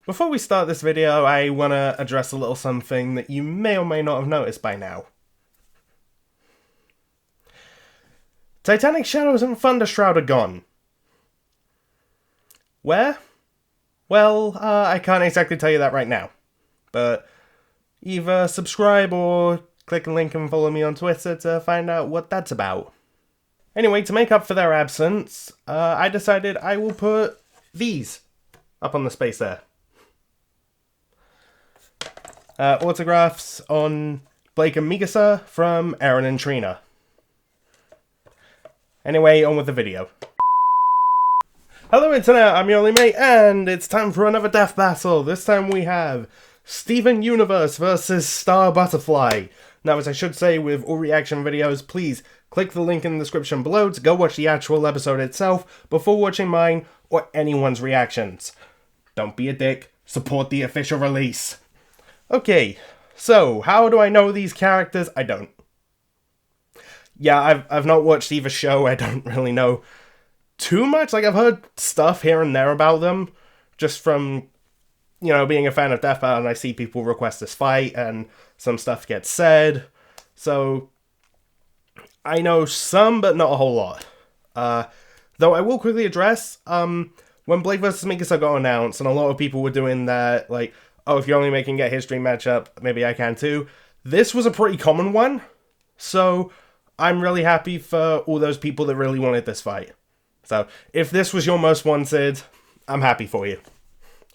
Before we start this video, I want to address a little something that you may or may not have noticed by now. Titanic Shadows and Thundershroud are gone. Where? Well, I can't exactly tell you that right now. But either subscribe or click a link and follow me on Twitter to find out what that's about. Anyway, to make up for their absence, I decided I will put these up on the space there. Autographs on Blake and Mikasa from Aaron and Trina. Anyway, on with the video. Hello Internet, I'm your only mate, and it's time for another death battle. This time we have Steven Universe versus Star Butterfly. Now, as I should say with all reaction videos, please click the link in the description below to go watch the actual episode itself before watching mine or anyone's reactions. Don't be a dick, support the official release. Okay, so how do I know these characters? I don't. Yeah, I've not watched either show. I don't really know too much. Like, I've heard stuff here and there about them, just from, you know, being a fan of Death Battle, and I see people request this fight, and some stuff gets said. So, I know some, but not a whole lot. Though I will quickly address, when Blake vs. Mikasa got announced, and a lot of people were doing that, like, oh, if you're only making a history matchup, maybe I can too. This was a pretty common one, so I'm really happy for all those people that really wanted this fight. So, if this was your most wanted, I'm happy for you.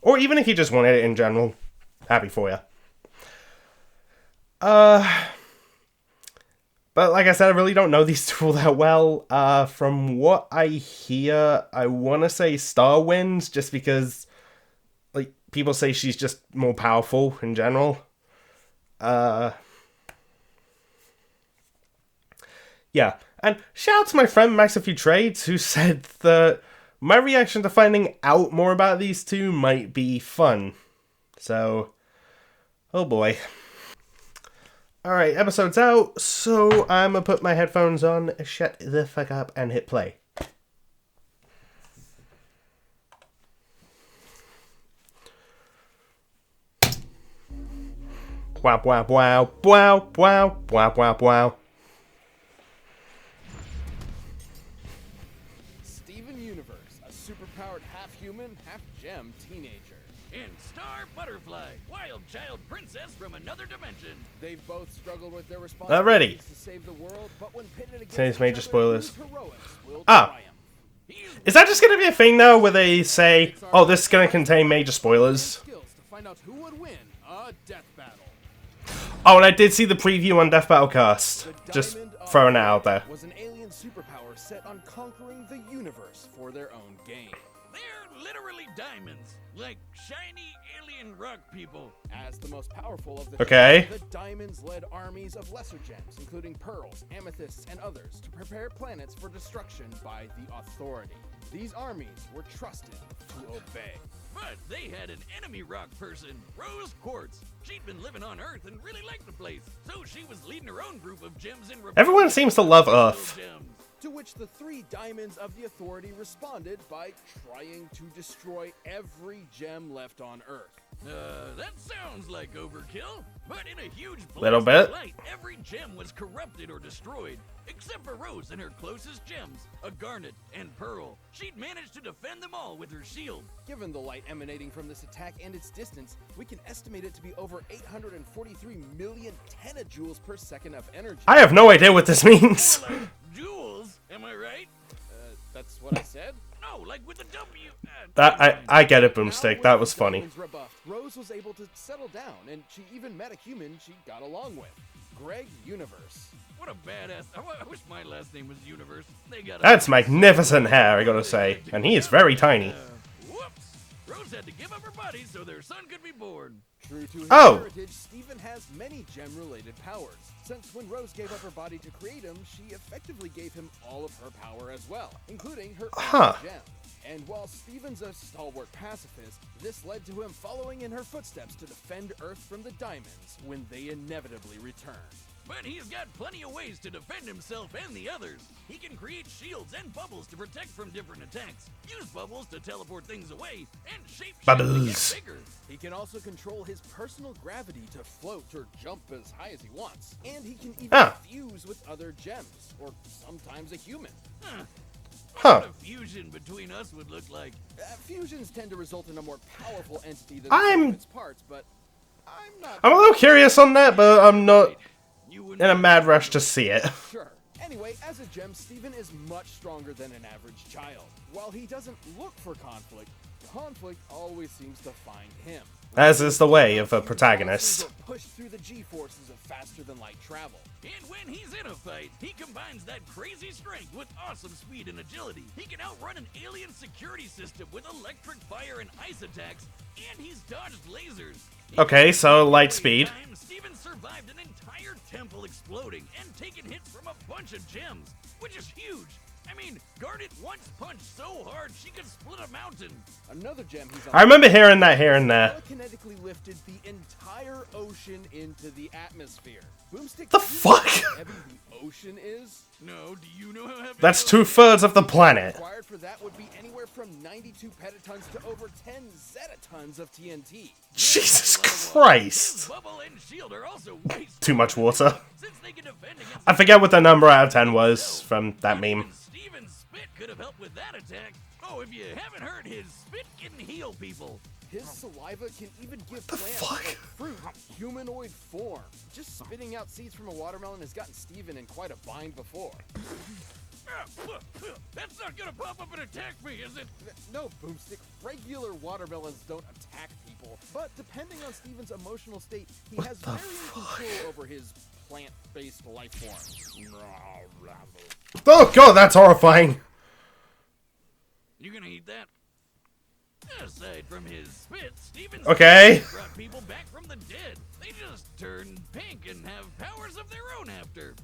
Or even if you just wanted it in general, happy for you. But like I said, I really don't know these two all that well. From what I hear, I want to say Star wins, just because, like, people say she's just more powerful in general. Yeah, and shout out to my friend Max A Few Trades, who said that my reaction to finding out more about these two might be fun. So, oh boy. Alright, episode's out, so I'm gonna put my headphones on, shut the fuck up, and hit play. Wow, wow, wow, wow, wow, wow, wow, wow. Steven Universe, a superpowered half-human, half-gem teenager. And Star Butterfly, wild child princess from another dimension. They've both struggled with their Already. responsibilities to save the world, but when pitted against Today's each major other, spoilers. whose heroics will Ah. triumph. Is that just gonna be a thing now, where they say, oh, this is gonna contain major spoilers? Skills to find out who would win a death battle. Oh, and I did see the preview on Death Battle Cast. The Just Diamond of throwing it out there. was an alien superpower set on conquering the universe for their own gain. They're literally diamonds, like shiny alien rock people. As the most powerful of the Okay. the diamonds led armies of lesser gems, including pearls, amethysts, and others, to prepare planets for destruction by the Authority. These armies were trusted to obey. But they had an enemy rock person, Rose Quartz. She'd been living on Earth and really liked the place, so she was leading her own group of gems in Everyone seems to love Earth. Gems. To which the three diamonds of the Authority responded by trying to destroy every gem left on Earth. That sounds like overkill, but in a huge Little blast of bit. light, every gem was corrupted or destroyed, except for Rose and her closest gems, a garnet and pearl. She'd managed to defend them all with her shield. Given the light emanating from this attack and its distance, we can estimate it to be over 843 million tenajoules per second of energy. I have no idea what this means. More like jewels, am I right? That's what I said? No, like with a W. I get it, Now, Boomstick. with That the was funny. diamonds rebuffed, Rose was able to settle down, and she even met a human she got along with, Greg Universe. What a badass. I wish my last name was Universe. They got That's magnificent hair, I gotta say. And he is very tiny. Whoops. Rose had to give up her body so their son could be born. True to his Oh. heritage, Steven has many gem-related powers. Since when Rose gave up her body to create him, she effectively gave him all of her power as well, including her Huh. own gem. And while Steven's a stalwart pacifist, this led to him following in her footsteps to defend Earth from the diamonds when they inevitably return. But he's got plenty of ways to defend himself and the others. He can create shields and bubbles to protect from different attacks, use bubbles to teleport things away, and shape Bubbles. bigger. can also control his personal gravity to float or jump as high as he wants. And he can even fuse with other gems, or sometimes a human. What a fusion between us would look like. Fusions tend to result in a more powerful entity than the sum of its parts, but I'm a little curious on that, but I'm not in a mad rush to see it. Sure. Anyway, as a gem, Steven is much stronger than an average child. While he doesn't look for conflict, conflict always seems to find him. As is the way of a protagonist. Pushed through the G-forces of faster-than-light travel. And when he's in a fight, he combines that crazy strength with awesome speed and agility. He can outrun an alien security system with electric fire and ice attacks, and he's dodged lasers. Okay, so light speed. Steven survived an entire temple exploding and taken hits from a bunch of gems, which is huge. I mean, Garnet once punched so hard she could split a mountain. Another gem he's on. I remember hearing that here and there. Telekinetically lifted the entire ocean into the atmosphere. Boomstick, The fuck? how heavy the ocean is? No, do you know how heavy That's the ocean 2/3 of the planet. Required for that would be anywhere from 92 petatons to over 10 zetatons of TNT. Jesus His Christ. bubble and shield are also way Too much water. since they can defend against I forget what the number out of 10 was from that meme. Steven's spit could have helped with that attack. Oh, if you haven't heard, his spit can heal people. His saliva can even give The plants fuck? or fruit humanoid form. Just spitting out seeds from a watermelon has gotten Steven in quite a bind before. That's not gonna pop up and attack me, is it? No, Boomstick, regular watermelons don't attack people. But depending on Steven's emotional state, he has varying control over his plant-based life form. Oh god, that's horrifying. You gonna eat that? Aside from his spit, Steven's Okay. brought people back from the dead. They just turn pink and have powers of their own after.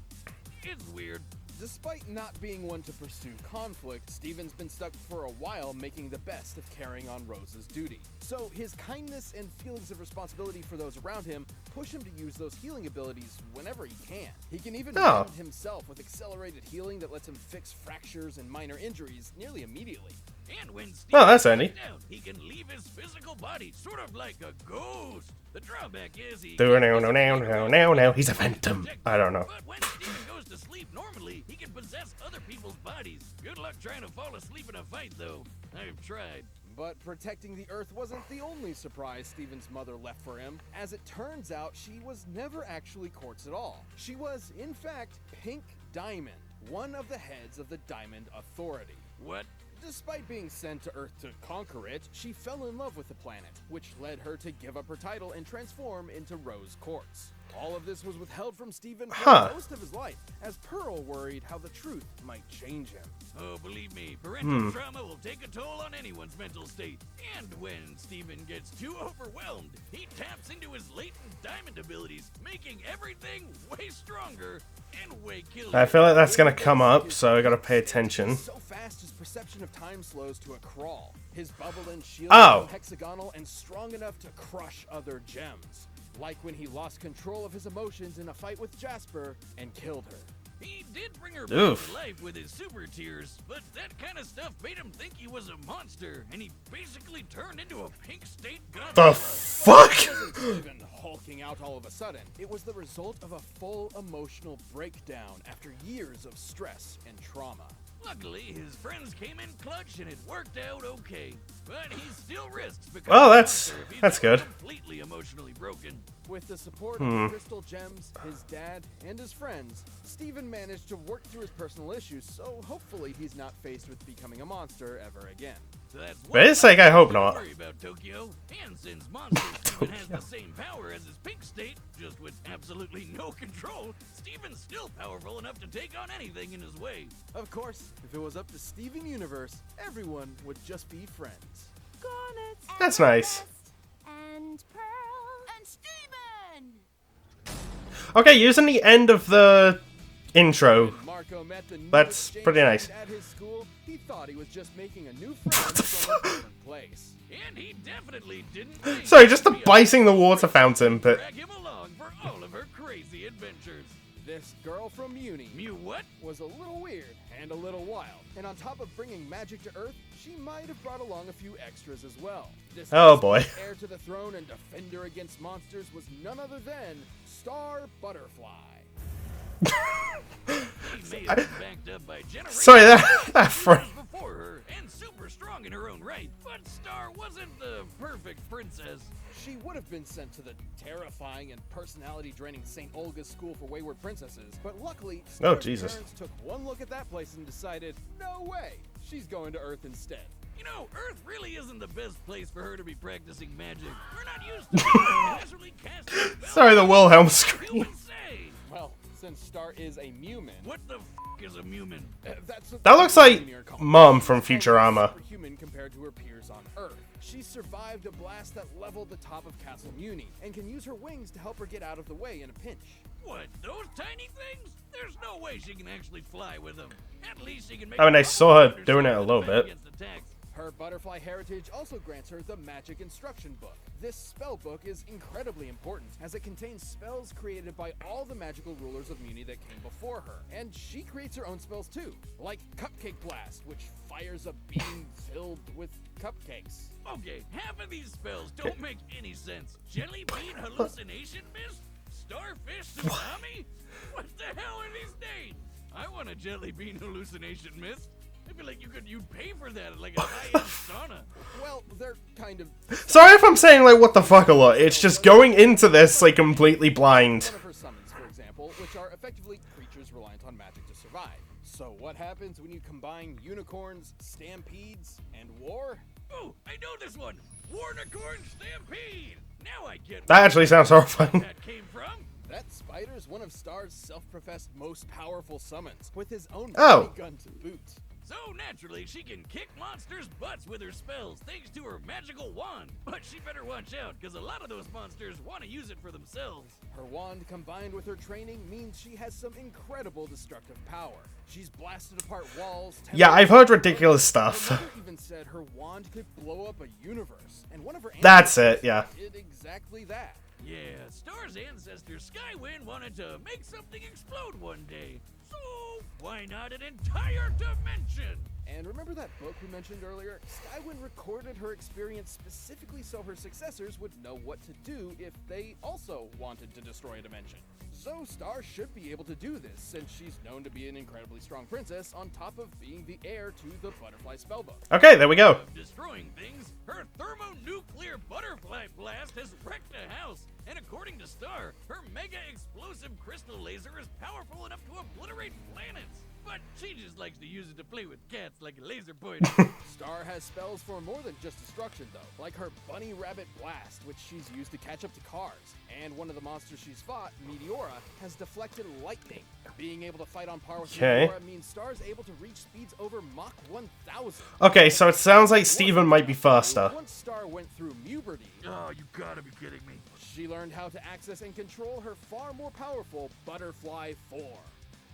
It's weird. Despite not being one to pursue conflict, Steven's been stuck for a while making the best of carrying on Rose's duty. So his kindness and feelings of responsibility for those around him push him to use those healing abilities whenever he can. He can even mend himself with accelerated healing that lets him fix fractures and minor injuries nearly immediately. And when Oh, that's handy. down, he can leave his physical body, sort of like a ghost. The drawback is he No, he's a phantom. I don't know. But when Steven goes to sleep normally, he can possess other people's bodies. Good luck trying to fall asleep in a fight, though. I've tried. But protecting the Earth wasn't the only surprise Steven's mother left for him. As it turns out, she was never actually Quartz at all. She was, in fact, Pink Diamond, one of the heads of the Diamond Authority. What? Despite being sent to Earth to conquer it, she fell in love with the planet, which led her to give up her title and transform into Rose Quartz. All of this was withheld from Steven for most of his life, as Pearl worried how the truth might change him. Oh, believe me, parental trauma will take a toll on anyone's mental state. And when Steven gets too overwhelmed, he taps into his latent diamond abilities, making everything way stronger and way killier. I feel like that's gonna come up, so I gotta pay attention. So fast, his perception of time slows to a crawl. His bubble and shield Oh. become hexagonal and strong enough to crush other gems. Like when he lost control of his emotions in a fight with Jasper and killed her. He did bring her Oof. back to life with his super tears, but that kind of stuff made him think he was a monster, and he basically turned into a pink state god. The fuck? It wasn't even hulking out all of a sudden. It was the result of a full emotional breakdown after years of stress and trauma. Luckily, his friends came in clutch and it worked out okay. But he still risks becoming Well, a that's monster if he's that's ever good. completely emotionally broken. With the support of the Crystal Gems, his dad, and his friends, Steven managed to work through his personal issues, so hopefully he's not faced with becoming a monster ever again. So that's For his sake, I hope not. Worry about Tokyo. And since Monster Steven has the same power as his pink state, just with absolutely no control, Steven's still powerful enough to take on anything in his way. Of course, if it was up to Steven Universe, everyone would just be friends. That's nice. And Pearl and Steven! Okay, using the end of the intro. When Marco met the new That's exchange pretty nice. student at his school, he thought he was just making a new friend from a different place. And he definitely didn't think Sorry, just the she'd be bicing the water fountain, but drag him along for all of her crazy adventures. This This girl from Muni Mew what? was a little weird and a little wild. And on top of bringing magic to Earth, she might have brought along a few extras as well. This Oh, boy. heir to the throne and defender against monsters was none other than Star Butterfly. He may have been backed up by generations Sorry, that before her, and super strong in her own right. But Star wasn't the perfect princess. She would have been sent to the terrifying and personality-draining St. Olga's School for Wayward Princesses, but luckily, Oh, Star's Jesus. parents took one look at that place and decided, no way, she's going to Earth instead. You know, Earth really isn't the best place for her to be practicing magic. We're not used to casually casting spells. Sorry, the Wilhelm You scream. would say. Well, since Star is a Mewman, What the is a Mewman? That looks like Mom from Futurama. Superhuman compared to her peers on Earth. She survived a blast that leveled the top of Castle Muni and can use her wings to help her get out of the way in a pinch. What, those tiny things? There's no way she can actually fly with them. At least she can make I mean, I saw her doing it a little bit. against attacks. Her butterfly heritage also grants her the Magic Instruction Book. This spell book is incredibly important, as it contains spells created by all the magical rulers of Muni that came before her. And she creates her own spells too, like Cupcake Blast, which fires a beam filled with cupcakes. Okay, half of these spells don't make any sense. Jelly Bean Hallucination Mist? Starfish Tsunami? What the hell are these names? I want a Jelly Bean Hallucination Mist. I feel like you'd pay for that at like a high-end sauna. Well, they're kind of... Sorry if I'm saying, like, what the fuck a lot. It's just going into this, like, completely blind. One of her summons, for example, which are effectively creatures reliant on magic to survive. So what happens when you combine unicorns, stampedes, and war? Oh, I know this one. Warnicorn Stampede. Now I get That where actually sounds horrifying. that came from. That spider's one of Star's self-professed most powerful summons, with his own Oh. gun to boot. So naturally, she can kick monsters' butts with her spells thanks to her magical wand. But she better watch out, because a lot of those monsters want to use it for themselves. Her wand combined with her training means she has some incredible destructive power. She's blasted apart walls. Yeah, I've heard ridiculous stuff. Her mother even said her wand could blow up a universe, and one of her That's ancestors it, yeah. did exactly that. Yeah, Star's ancestor Skywind wanted to make something explode one day. So why not an entire dimension? And remember that book we mentioned earlier? Skywind recorded her experience specifically so her successors would know what to do if they also wanted to destroy a dimension. So Star should be able to do this, since she's known to be an incredibly strong princess, on top of being the heir to the Butterfly Spellbook. Okay, there we go. Of destroying things, her thermonuclear butterfly blast has wrecked a house. And according to Star, her mega explosive crystal laser is powerful enough to obliterate planets. But she just likes to use it to play with cats like a laser pointer. Star has spells for more than just destruction, though, like her Bunny Rabbit Blast, which she's used to catch up to cars. And one of the monsters she's fought, Meteora, has deflected lightning. Being able to fight on par with Okay. Meteora means Star's able to reach speeds over Mach 1000. Okay, so it sounds like Steven might be faster. Once Star went through puberty, Oh, you gotta be kidding me. she learned how to access and control her far more powerful Butterfly form.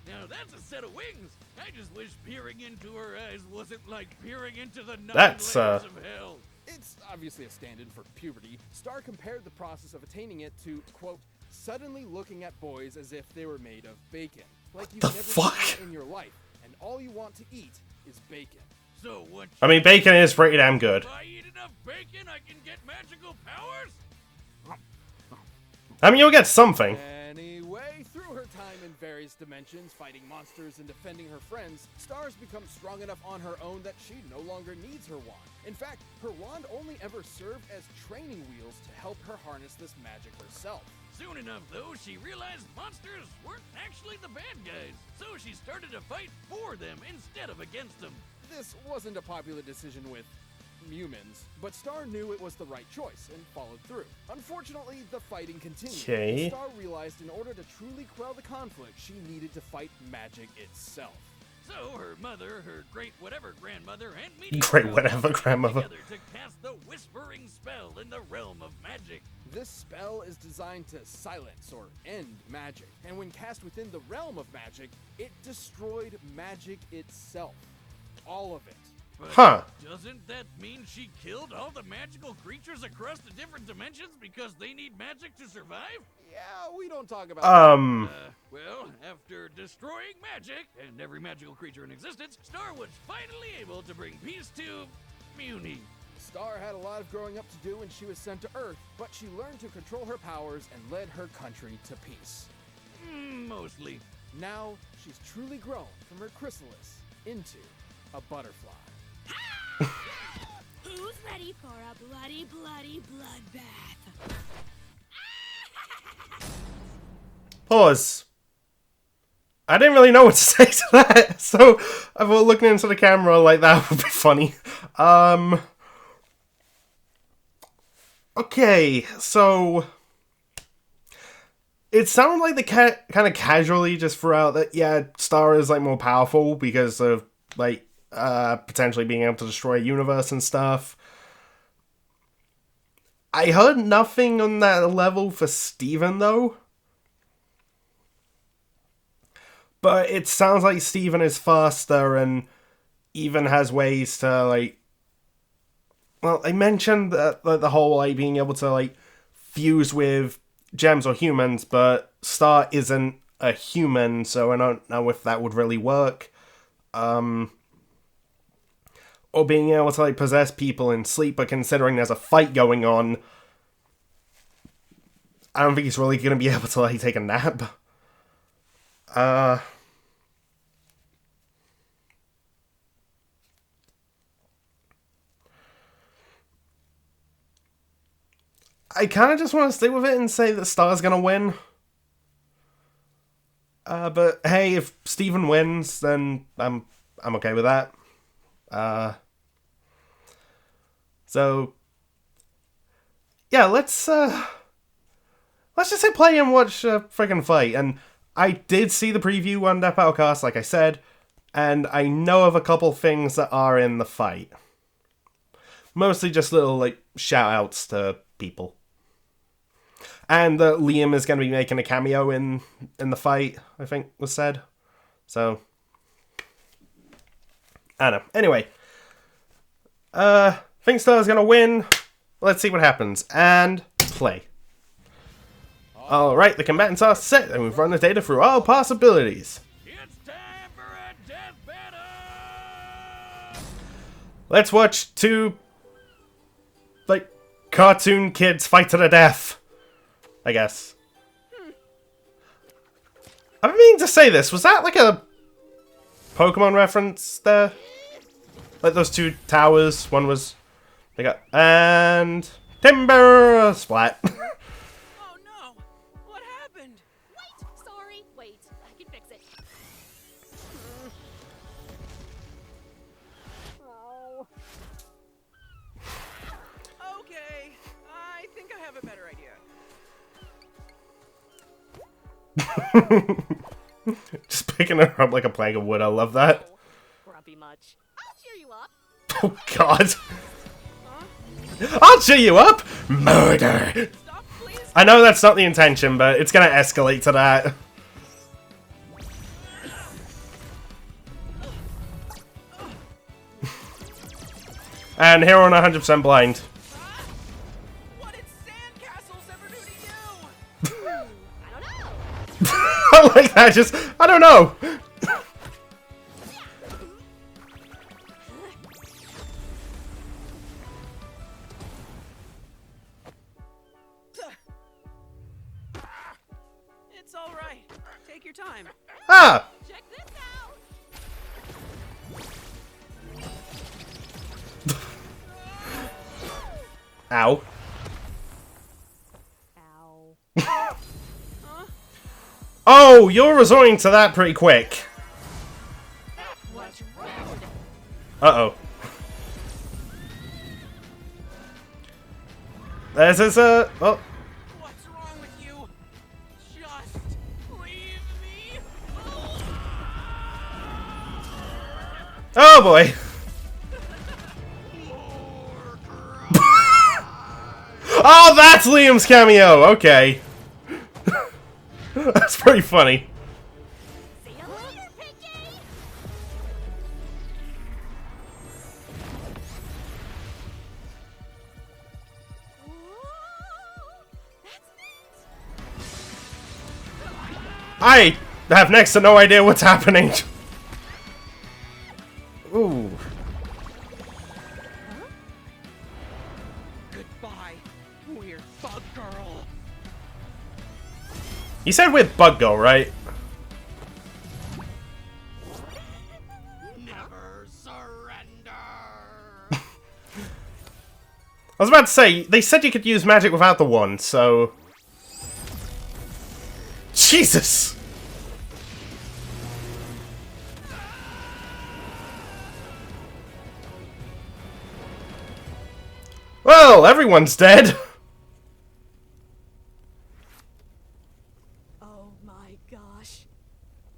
Now that's a set of wings. I just wish peering into her eyes wasn't like peering into the nine That's, layers of hell. It's obviously a stand-in for puberty. Star compared the process of attaining it to, quote, suddenly looking at boys as if they were made of bacon. Like you've The never fuck? seen it in your life, and all you want to eat is bacon. So what? I mean, bacon is pretty damn good. If I eat enough bacon, I can get magical powers? I mean, you'll get something. Anyway, through her time in various dimensions, fighting monsters and defending her friends, Star's become strong enough on her own that she no longer needs her wand. In fact, her wand only ever served as training wheels to help her harness this magic herself. Soon enough, though, she realized monsters weren't actually the bad guys. So she started to fight for them instead of against them. This wasn't a popular decision with humans, but Star knew it was the right choice and followed through. Unfortunately, the fighting continued. Okay. Star realized in order to truly quell the conflict, she needed to fight magic itself. So her mother, her great whatever grandmother, and Meteora Great whatever got grandmother. together to cast the Whispering Spell in the realm of magic. This spell is designed to silence or end magic, and when cast within the realm of magic, it destroyed magic itself. All of it. But Huh. doesn't that mean she killed all the magical creatures across the different dimensions because they need magic to survive? Yeah, we don't talk about that. Well, after destroying magic and every magical creature in existence, Star was finally able to bring peace to Muni. Star had a lot of growing up to do when she was sent to Earth, but she learned to control her powers and led her country to peace. Mostly. Now, she's truly grown from her chrysalis into a butterfly. Who's ready for a bloody, bloody bloodbath? Pause. I didn't really know what to say to that, so I thought looking into the camera like that would be funny. Okay, so it sounded like they kind of casually just threw out that, yeah, Star is, like, more powerful because of, like, potentially being able to destroy a universe and stuff. I heard nothing on that level for Steven, though. But it sounds like Steven is faster and even has ways to, like... Well, I mentioned that, like, the whole, like, being able to, like, fuse with gems or humans, but Star isn't a human, so I don't know if that would really work. Or being able to, like, possess people in sleep, but considering there's a fight going on, I don't think he's really going to be able to, like, take a nap. I kind of just want to stick with it and say that Star's gonna win. But hey, if Steven wins, then I'm okay with that. So yeah, let's just hit play and watch a freaking fight. And I did see the preview on Death Battlecast, like I said, and I know of a couple things that are in the fight. Mostly just little, like, shout-outs to people. And that Liam is going to be making a cameo in the fight, I think was said. So, I don't know. Anyway, think Star's going to win. Let's see what happens. And play. Alright, the combatants are set, and we've run the data through all possibilities. It's time for a death battle! Let's watch two, like, cartoon kids fight to the death. I guess. I've been meaning to say this. Was that like a Pokemon reference there? Like those two towers. One was... They got... And... Timber! Splat. Oh no! What happened? Wait! Sorry, wait. I can fix it. Oh. Okay, I think I have a better idea. Just picking her up like a plank of wood. I love that. Grumpy much. I'll cheer you up. Oh god. I'll cheer you up! Murder! Stop, please. I know that's not the intention, but it's gonna escalate to that. And here on 100% blind. What did sandcastles ever do to you? I don't know. I like that, just, I don't know. It's all right. Take your time. Ah! Check this out. Ow. Ow. Oh, you're resorting to that pretty quick. What's wrong? Uh-oh. This is a... Oh. What's wrong with you? Just leave me. Oh, boy. Oh, that's Liam's cameo! Okay. That's pretty funny. See you later, Pinky. I have next to no idea what's happening. Ooh. Goodbye, weird bug girl. You said with Bug Girl, right? Never surrender. I was about to say, they said you could use magic without the wand, so... Jesus! Well, everyone's dead. Oh my gosh.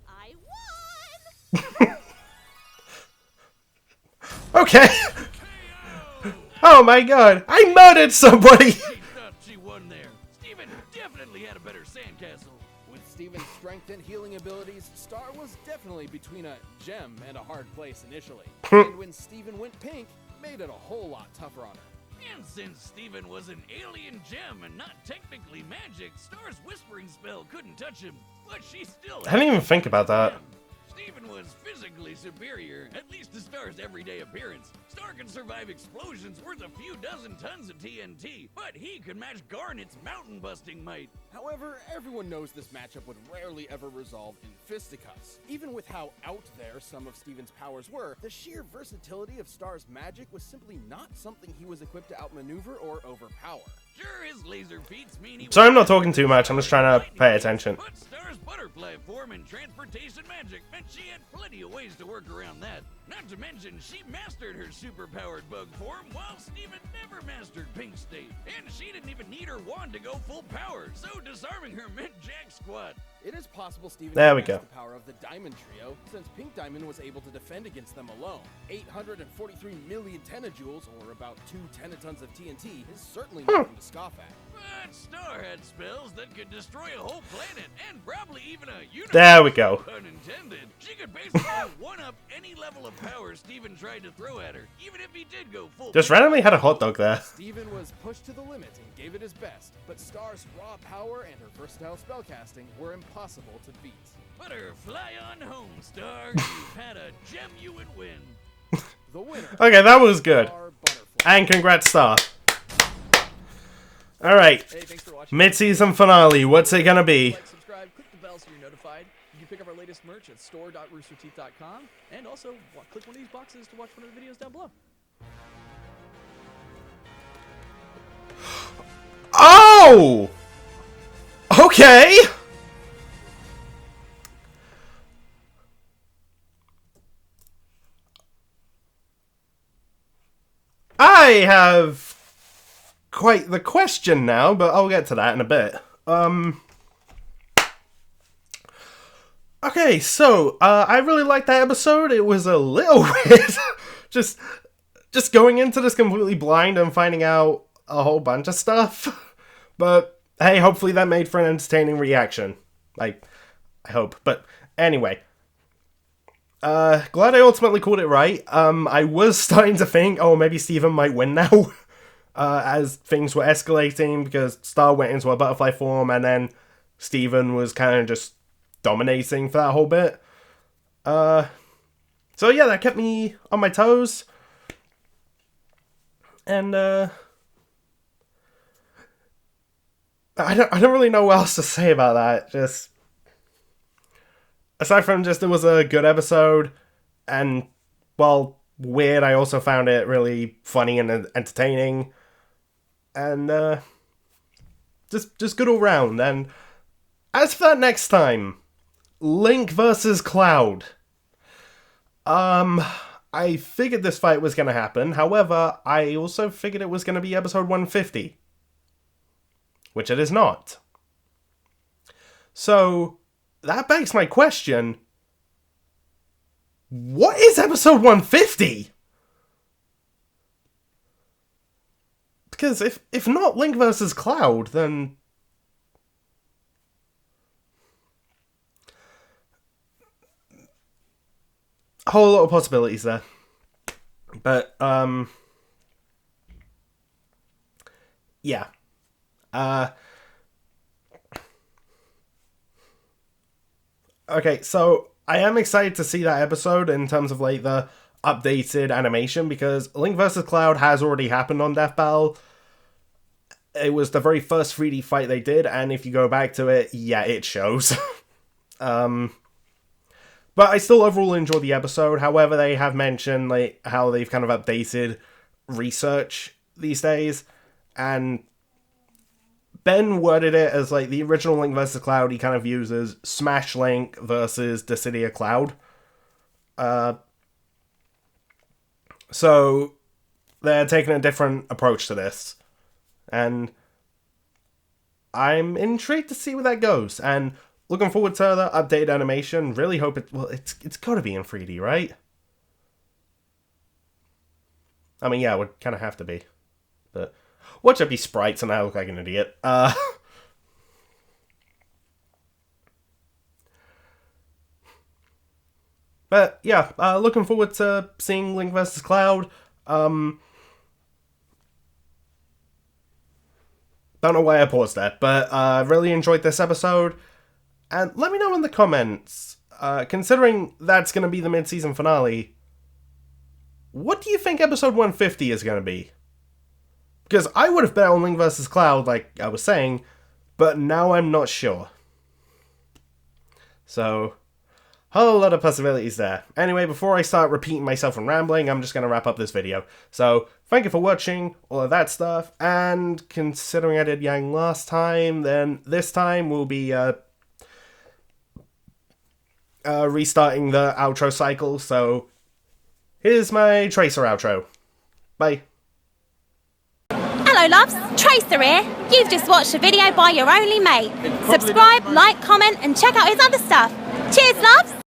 I won! Okay. Oh my god, I murdered somebody! She thought she won there. Steven definitely had a better sandcastle. With Steven's strength and healing abilities, Star was definitely between a gem and a hard place initially. And when Steven went pink, made it a whole lot tougher on her. And since Steven was an alien gem and not technically magic, Star's whispering spell couldn't touch him. But she still I didn't even think about that. Steven was physically superior, at least to Star's everyday appearance. Star could survive explosions worth a few dozen tons of TNT, but he could match Garnet's mountain-busting might. However, everyone knows this matchup would rarely ever resolve in fisticuffs. Even with how out there some of Steven's powers were, the sheer versatility of Star's magic was simply not something he was equipped to outmaneuver or overpower. Sure, his laser feats mean he Sorry, I'm not talking too much, I'm just trying to pay attention. But Star's butterfly form and transportation magic meant she had plenty of ways to work around that. Not to mention, she mastered her super-powered bug form while Steven never mastered Pink State. And she didn't even need her wand to go full power, so disarming her meant jack squat. It is possible Steven There we could match go. the power of the Diamond Trio, since Pink Diamond was able to defend against them alone. 843 million tenajoules, or about 2 tenatons of TNT, is certainly nothing to scoff at. But Star had spells that could destroy a whole planet, and probably even a universe. There we go. Unintended. She could basically one-up any level of power Steven tried to throw at her, even if he did go full. Just randomly had a hot dog there. Steven was pushed to the limit and gave it his best, but Star's raw power and her versatile spellcasting were impossible to beat. Better fly on home, Star. You've had a gem you would win. The winner. Okay, that was good. Star Butterfly. And congrats, Star. Alright, Hey, thanks for watching. mid-season finale, what's it gonna be? Like, subscribe, click the bell so you're notified. You can pick up our latest merch at store.roosterteeth.com, and also click one of these boxes to watch one of the videos down below. Oh! Okay! I have quite the question now, but I'll get to that in a bit. Okay, so, I really liked that episode. It was a little weird. just going into this completely blind and finding out a whole bunch of stuff. But, hey, hopefully that made for an entertaining reaction. I hope. But, anyway. Glad I ultimately called it right. I was starting to think, oh, maybe Steven might win now. As things were escalating, because Star went into a butterfly form, and then Steven was kind of just dominating for that whole bit. So yeah, that kept me on my toes. And, I don't really know what else to say about that. Just, aside from just it was a good episode, and, well, weird, I also found it really funny and entertaining. And, just good all round. And as for that next time, Link versus Cloud. I figured this fight was going to happen. However, I also figured it was going to be episode 150. Which it is not. So, that begs my question. What is episode 150? Because if not Link versus Cloud, then a whole lot of possibilities there. But, yeah. Okay, so I am excited to see that episode in terms of like the updated animation, because Link vs. Cloud has already happened on Death Battle. It was the very first 3D fight they did, and if you go back to it, yeah, it shows. But I still overall enjoy the episode. However, they have mentioned like how they've kind of updated research these days, and Ben worded it as like the original Link vs. Cloud he kind of uses Smash Link versus Dissidia Cloud. So they're taking a different approach to this, and I'm intrigued to see where that goes, and looking forward to the updated animation. Really hope it's got to be in 3D, right? I mean, yeah, it would kind of have to be, but watch it be sprites and I look like an idiot. But yeah, looking forward to seeing Link vs. Cloud. Don't know why I paused there, but really enjoyed this episode. And let me know in the comments, considering that's going to be the mid-season finale, what do you think episode 150 is going to be? Because I would have bet on Link vs. Cloud, like I was saying, but now I'm not sure. So, a whole lot of possibilities there. Anyway, before I start repeating myself and rambling, I'm just going to wrap up this video. So, thank you for watching, all of that stuff, and considering I did Yang last time, then this time we'll be restarting the outro cycle, so here's my Tracer outro. Bye. Hello loves, Tracer here. You've just watched a video by your only mate. Subscribe, like, comment and check out his other stuff. Cheers loves!